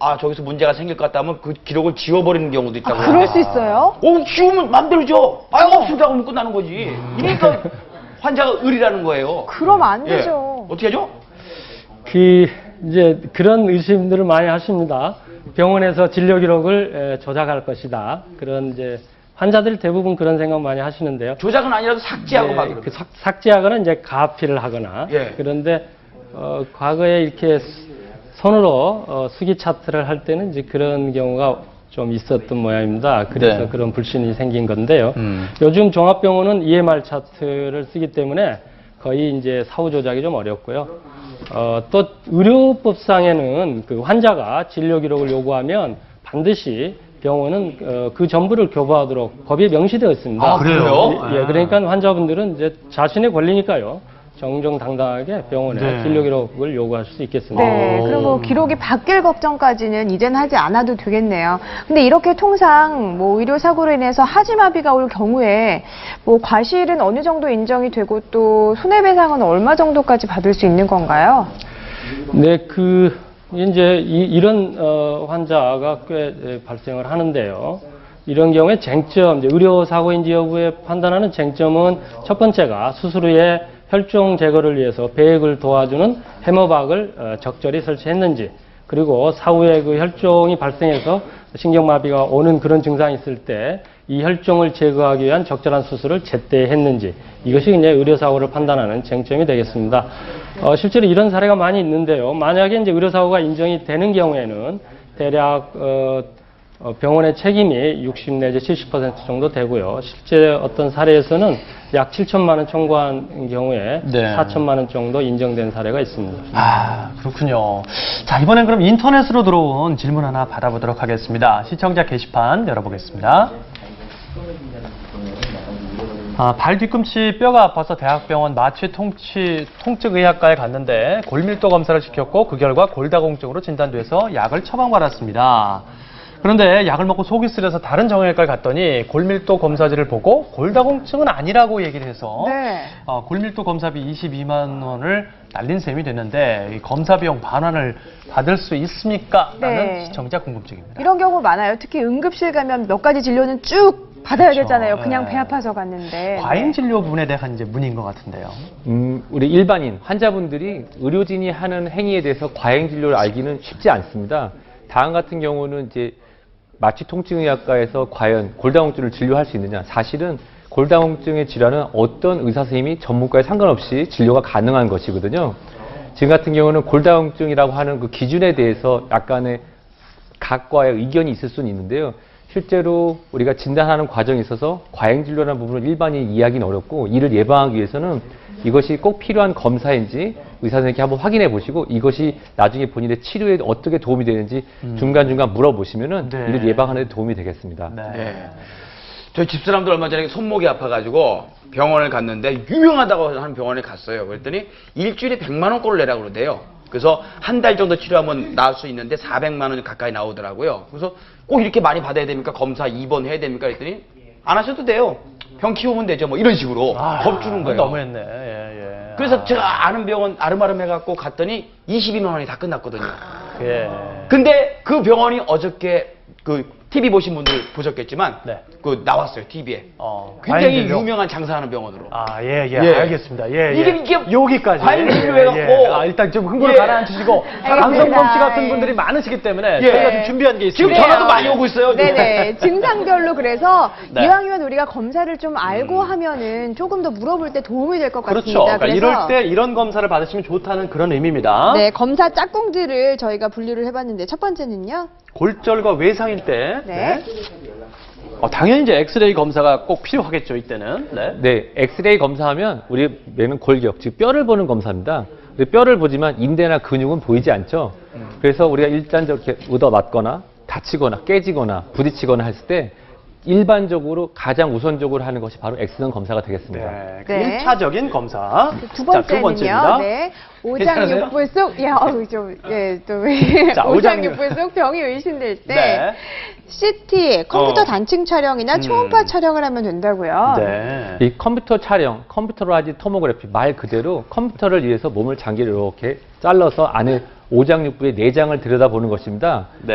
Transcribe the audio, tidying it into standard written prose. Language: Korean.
아, 저기서 문제가 생길 것 같다면 그 기록을 지워버리는 경우도 있다고. 그럴 수 있어요? 지우면 맘대로 지워. 없습니다 하면 끝나는 거지. 그러니까 환자가 을이라는 거예요. 그럼 안 예. 되죠. 어떻게 하죠? 이제 그런 의심들을 많이 하십니다. 병원에서 진료 기록을 조작할 것이다. 그런 이제 환자들 대부분 그런 생각 많이 하시는데요. 조작은 아니라도 삭제하고 막 이러고. 삭제하거나 이제 가피를 하거나. 예. 그런데 과거에 이렇게 손으로 수기 차트를 할 때는 이제 그런 경우가 좀 있었던 모양입니다. 그래서 네. 그런 불신이 생긴 건데요. 요즘 종합병원은 EMR 차트를 쓰기 때문에 거의 이제 사후 조작이 좀 어렵고요. 또 의료법상에는 그 환자가 진료 기록을 요구하면 반드시 병원은 그 전부를 교부하도록 법에 명시되어 있습니다. 아, 그래요? 예, 그러니까 환자분들은 이제 자신의 권리니까요. 정정당당하게 병원에 네. 진료 기록을 요구할 수 있겠습니다. 네, 그리고 기록이 바뀔 걱정까지는 이제는 하지 않아도 되겠네요. 근데 이렇게 통상 뭐 의료 사고로 인해서 하지마비가 올 경우에 뭐 과실은 어느 정도 인정이 되고 또 손해배상은 얼마 정도까지 받을 수 있는 건가요? 네, 이제 이런 환자가 꽤 발생을 하는데요. 이런 경우에 쟁점, 이제 의료 사고인지 여부에 판단하는 쟁점은 첫 번째가 수술 후에 혈종 제거를 위해서 배액을 도와주는 해머박을 적절히 설치했는지, 그리고 사후에 그 혈종이 발생해서 신경마비가 오는 그런 증상이 있을 때 이 혈종을 제거하기 위한 적절한 수술을 제때 했는지, 이것이 이제 의료사고를 판단하는 쟁점이 되겠습니다. 실제로 이런 사례가 많이 있는데요. 만약에 이제 의료사고가 인정이 되는 경우에는 대략 병원의 책임이 60 내지 70% 정도 되고요. 실제 어떤 사례에서는 약 7천만 원 청구한 경우에 네. 4천만 원 정도 인정된 사례가 있습니다. 아, 그렇군요. 자, 이번엔 그럼 인터넷으로 들어온 질문 하나 받아보도록 하겠습니다. 시청자 게시판 열어보겠습니다. 발 뒤꿈치 뼈가 아파서 대학병원 마취통증의학과에 갔는데 골밀도 검사를 시켰고 그 결과 골다공증으로 진단돼서 약을 처방받았습니다. 그런데 약을 먹고 속이 쓰려서 다른 정형외과를 갔더니 골밀도 검사지를 보고 골다공증은 아니라고 얘기를 해서 네. 골밀도 검사비 22만 원을 날린 셈이 됐는데 이 검사 비용 반환을 받을 수 있습니까? 라는 네. 시청자 궁금증입니다. 이런 경우 많아요. 특히 응급실 가면 몇 가지 진료는 쭉 받아야 그렇죠. 되잖아요. 그냥 네. 배 아파서 갔는데. 과잉 진료 부분에 대한 이제 문의인 것 같은데요. 우리 일반인 환자분들이 의료진이 하는 행위에 대해서 과잉 진료를 알기는 쉽지 않습니다. 다음 같은 경우는 이제 마취통증의학과에서 과연 골다공증을 진료할 수 있느냐? 사실은 골다공증의 질환은 어떤 의사 선생님이 전문가에 상관없이 진료가 가능한 것이거든요. 지금 같은 경우는 골다공증이라고 하는 그 기준에 대해서 약간의 각과의 의견이 있을 수는 있는데요. 실제로 우리가 진단하는 과정에 있어서 과잉 진료라는 부분을 일반인이 이해하기는 어렵고, 이를 예방하기 위해서는 이것이 꼭 필요한 검사인지 의사 선생님께 한번 확인해 보시고 이것이 나중에 본인의 치료에 어떻게 도움이 되는지 중간중간 물어보시면은 네. 이를 예방하는 데 도움이 되겠습니다. 네. 네. 저희 집사람들 얼마 전에 손목이 아파가지고 병원을 갔는데 유명하다고 하는 병원에 갔어요. 그랬더니 일주일에 100만 원꼴을 내라고 그러대요. 그래서 한 달 정도 치료하면 나을 수 있는데 400만 원 가까이 나오더라고요. 그래서 꼭 이렇게 많이 받아야 됩니까? 검사 2번 해야 됩니까? 그랬더니 안 하셔도 돼요. 병 키우면 되죠. 뭐 이런 식으로 겁주는 거예요. 너무했네. 예. 그래서 제가 아는 병원 아름아름 해갖고 갔더니 22만 원이 다 끝났거든요. 예. 근데 그 병원이 어저께 그 TV 보신 분들 보셨겠지만 네. 그 나왔어요. TV에. 과잉 굉장히 진료. 유명한 장사하는 병원으로. 예. 알겠습니다. 예. 이게 여기까지. 과잉 진료해갖고. 일단 좀 흥분을 예. 가라앉히시고 방송범씨 같은 분들이 많으시기 때문에 예. 저희가 좀 준비한 게 지금 있습니다. 전화도 많이 오고 있어요. 지금. 네네. 증상별로 그래서 네. 이왕이면 우리가 검사를 좀 알고 하면은 조금 더 물어볼 때 도움이 될 것 그렇죠. 같습니다. 그러니까 이럴 때 이런 검사를 받으시면 좋다는 그런 의미입니다. 네, 검사 짝꿍들을 저희가 분류를 해봤는데 첫 번째는요. 골절과 외상일 때. 네. 당연히 이제 엑스레이 검사가 꼭 필요하겠죠, 이때는. 네. 네, 엑스레이 검사하면 우리는 골격, 즉 뼈를 보는 검사입니다. 근데 뼈를 보지만 인대나 근육은 보이지 않죠. 그래서 우리가 일단적으로 이렇게 얻어 맞거나 다치거나 깨지거나 부딪히거나 했을 때 일반적으로 가장 우선적으로 하는 것이 바로 엑스선 검사가 되겠습니다. 네. 네. 1차적인 검사. 두 자, 두 번째는요. 번째입니다. 네. 괜찮으세요? 오장육부 속, 자, 오장육부 속 병이 의심될 때 네. CT, 컴퓨터 단층 촬영이나 초음파 촬영을 하면 된다고요. 네. 이 컴퓨터 촬영, 컴퓨터로 하지 토모그래피 말 그대로 컴퓨터를 위해서 몸을 장기를 이렇게 잘라서 안에 오장육부의 내장을 들여다보는 것입니다. 네.